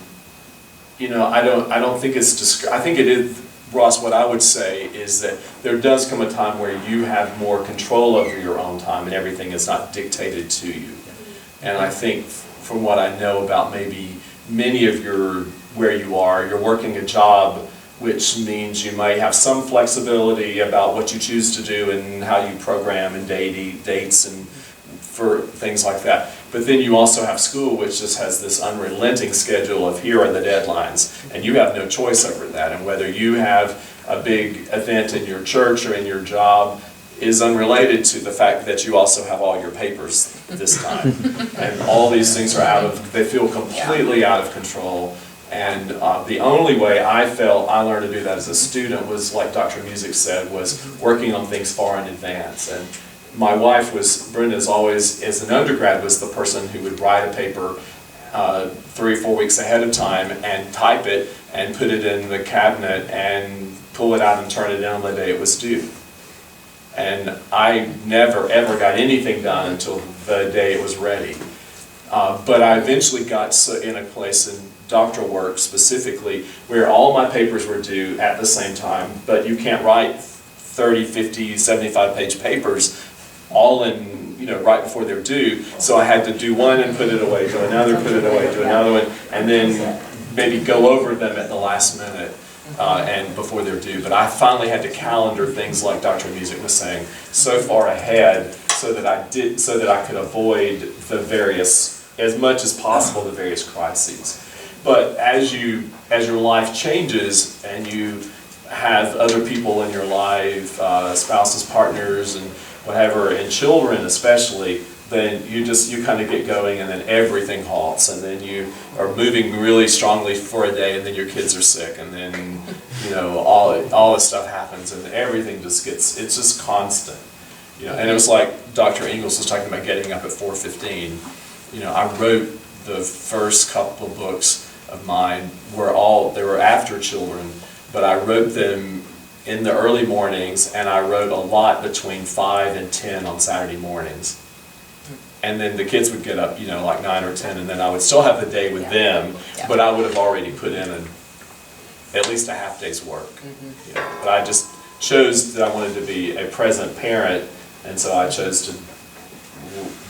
You know, I don't think it's I think it is, Ross, what I would say is that there does come a time where you have more control over your own time and everything is not dictated to you. And I think from what I know about maybe many of where you are, you're working a job which means you might have some flexibility about what you choose to do and how you program and dates and for things like that. But then you also have school, which just has this unrelenting schedule of here are the deadlines, and you have no choice over that. And whether you have a big event in your church or in your job is unrelated to the fact that you also have all your papers this time. And all these things are they feel completely out of control. And the only way I felt I learned to do that as a student was, like Dr. Music said, was working on things far in advance. And my wife Brenda's always, as an undergrad, was the person who would write a paper 3 or 4 weeks ahead of time and type it and put it in the cabinet and pull it out and turn it in on the day it was due. And I never ever got anything done until the day it was ready. But I eventually got in a place in doctoral work specifically where all my papers were due at the same time, but you can't write 30, 50, 75-page papers all in, you know, right before they're due. So I had to do one and put it away, do another, put it away, do another one, and then maybe go over them at the last minute and before they're due. But I finally had to calendar things, like Dr. Music was saying, so far ahead so that I could avoid the various, as much as possible, the various crises. But as your life changes and you have other people in your life, spouses, partners, and whatever, and children especially, then you kind of get going, and then everything halts, and then you are moving really strongly for a day, and then your kids are sick, and then, you know, all this stuff happens, and everything just it's just constant, you know. And it was like Dr. Ingalls was talking about getting up at 4:15. You know, I wrote the first couple of books of mine they were after children, but I wrote them in the early mornings, and I wrote a lot between 5 and 10 on Saturday mornings. And then the kids would get up, you know, like 9 or 10, and then I would still have the day with them, but I would have already put in at least a half day's work. You know? But I just chose that I wanted to be a present parent, and so I chose to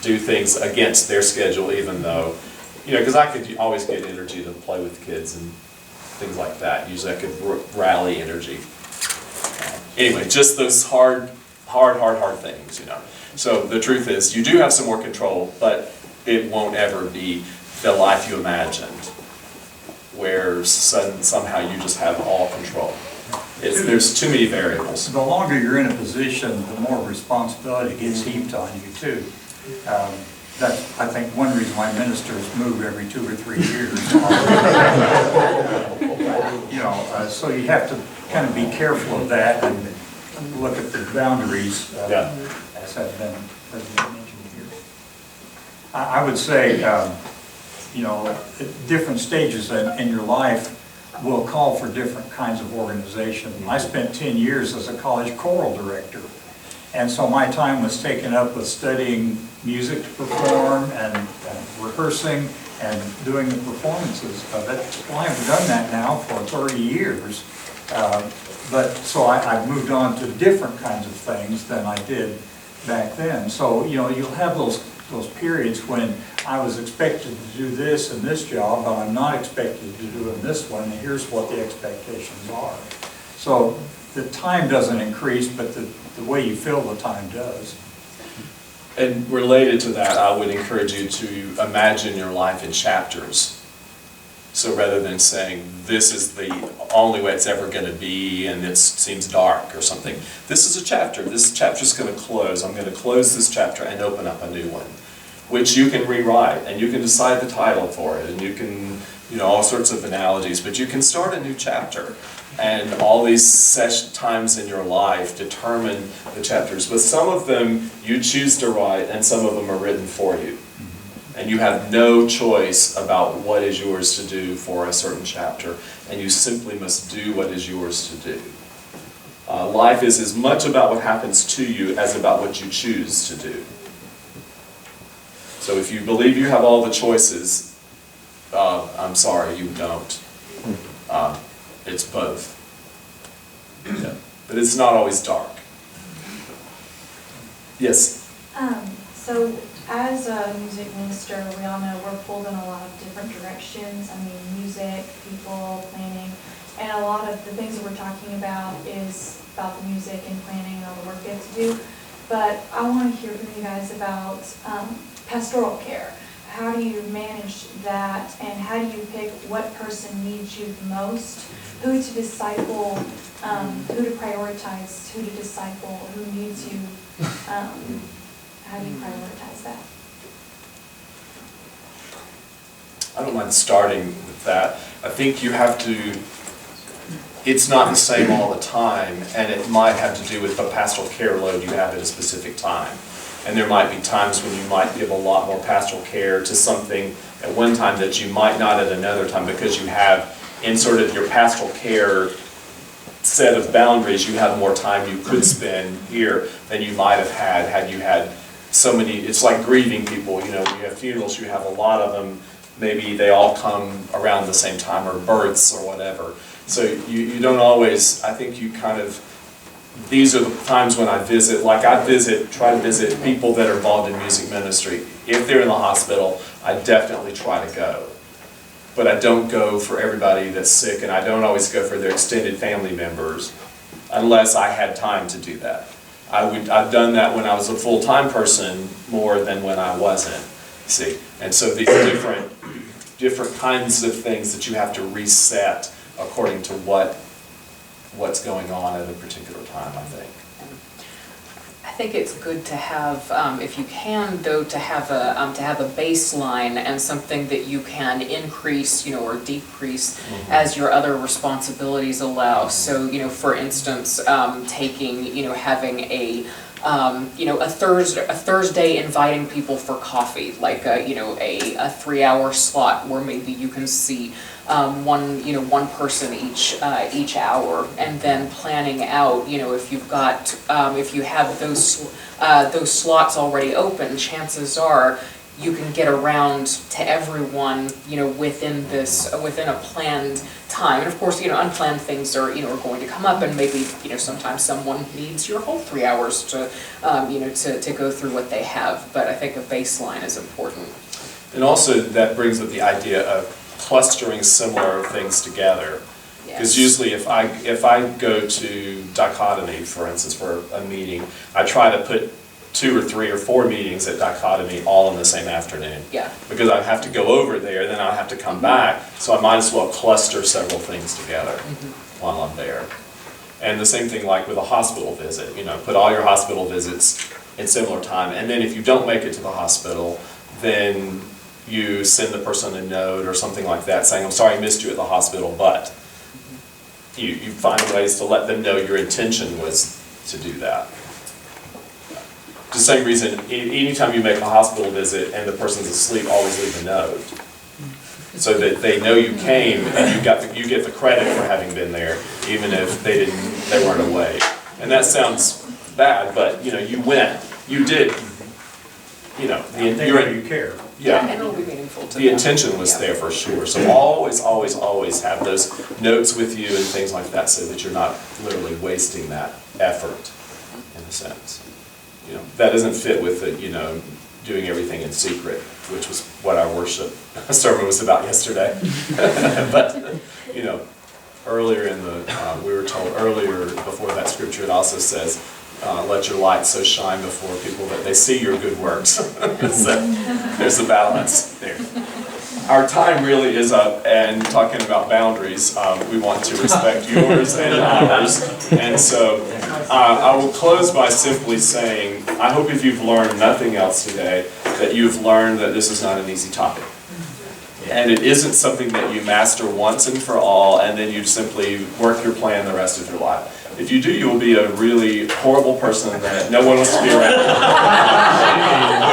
do things against their schedule, even though, you know, because I could always get energy to play with kids and things like that. Usually I could rally energy. Anyway, just those hard things, you know. So the truth is, you do have some more control, but it won't ever be the life you imagined, where somehow you just have all control. There's too many variables. The longer you're in a position, the more responsibility gets heaped on you too. That's, I think, one reason why ministers move every 2 or 3 years. You know, so you have to kind of be careful of that and look at the boundaries, as has been mentioned here. I would say, you know, at different stages in your life will call for different kinds of organization. I spent 10 years as a college choral director, and so my time was taken up with studying music to perform and rehearsing and doing the performances of it. Well, I've done that now for 30 years, but so I've moved on to different kinds of things than I did back then. So, you know, you'll have those periods when I was expected to do this in this job, but I'm not expected to do in this one, and here's what the expectations are. So the time doesn't increase, but the way you fill the time does. And related to that, I would encourage you to imagine your life in chapters. So rather than saying, this is the only way it's ever going to be and it seems dark or something, this is a chapter. This chapter's going to close. I'm going to close this chapter and open up a new one, which you can rewrite, and you can decide the title for it, and you can, you know, all sorts of analogies, but you can start a new chapter. And all these times in your life determine the chapters. But some of them you choose to write, and some of them are written for you. And you have no choice about what is yours to do for a certain chapter, and you simply must do what is yours to do. Life is as much about what happens to you as about what you choose to do. So if you believe you have all the choices, I'm sorry, you don't. It's both. Yeah. But it's not always dark. Yes? So as a music minister, we all know we're pulled in a lot of different directions. I mean, music, people, planning, and a lot of the things that we're talking about is about the music and planning and all the work we have to do. But I want to hear from you guys about pastoral care. How do you manage that, and how do you pick what person needs you the most, who to disciple, who to prioritize, who to disciple, who needs you? How do you prioritize that? I don't mind starting with that. I think you have to, it's not the same all the time, and it might have to do with the pastoral care load you have at a specific time. And there might be times when you might give a lot more pastoral care to something at one time that you might not at another time, because you have, in sort of your pastoral care set of boundaries, you have more time you could spend here than you might have had you had so many. It's like grieving people, you know, when you have funerals, you have a lot of them, maybe they all come around the same time, or births or whatever. So you don't always, I think you kind of, these are the times when I visit, like I try to visit people that are involved in music ministry. If they're in the hospital, I definitely try to go. But I don't go for everybody that's sick, and I don't always go for their extended family members unless I had time to do that. I've done that when I was a full-time person more than when I wasn't, see? And so these different kinds of things that you have to reset according to what's going on at a particular time, I think. I think it's good to have, if you can, though, to have a baseline and something that you can increase, you know, or decrease as your other responsibilities allow. So, you know, for instance, taking, you know, having a Thursday inviting people for coffee, like a 3-hour slot where maybe you can see one person each hour, and then planning out, you know, if you have those slots already open, chances are you can get around to everyone, you know, within a planned time. And of course, you know, unplanned things are going to come up, and maybe, you know, sometimes someone needs your whole 3 hours to go through what they have. But I think a baseline is important. And also that brings up the idea of clustering similar things together. Because usually if I go to Dichotomy, for instance, for a meeting, I try to put 2 or 3 or 4 meetings at Dichotomy all in the same afternoon. Yeah. Because I have to go over there, then I have to come back, so I might as well cluster several things together while I'm there. And the same thing like with a hospital visit, you know, put all your hospital visits in similar time, and then if you don't make it to the hospital, then you send the person a note or something like that saying, I'm sorry I missed you at the hospital, but you find ways to let them know your intention was to do that. The same reason, anytime you make a hospital visit and the person's asleep, always leave a note, so that they know you came and you get the credit for having been there, even if they weren't awake. And that sounds bad, but you know, you went, you did, you know, you care. Yeah, And it'll be meaningful to the them. intention was there for sure. So always have those notes with you and things like that, so that you're not literally wasting that effort, in a sense. You know, that doesn't fit with the, you know, doing everything in secret, which was what our worship sermon was about yesterday. But, you know, earlier in the, we were told earlier before that scripture, it also says, let your light so shine before people that they see your good works. So there's a balance there. Our time really is up, and talking about boundaries, we want to respect yours and ours. And so I will close by simply saying, I hope if you've learned nothing else today, that you've learned that this is not an easy topic. And it isn't something that you master once and for all, and then you simply work your plan the rest of your life. If you do, you will be a really horrible person that no one wants to be around.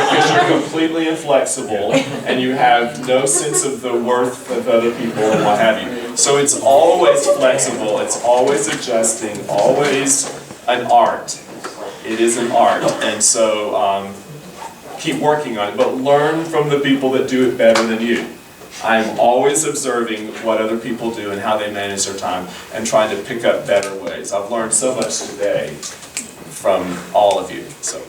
Because you're completely inflexible, and you have no sense of the worth of other people and what have you. So it's always flexible, it's always adjusting, always an art. It is an art, and so keep working on it, but learn from the people that do it better than you. I'm always observing what other people do and how they manage their time and trying to pick up better ways. I've learned so much today from all of you, so.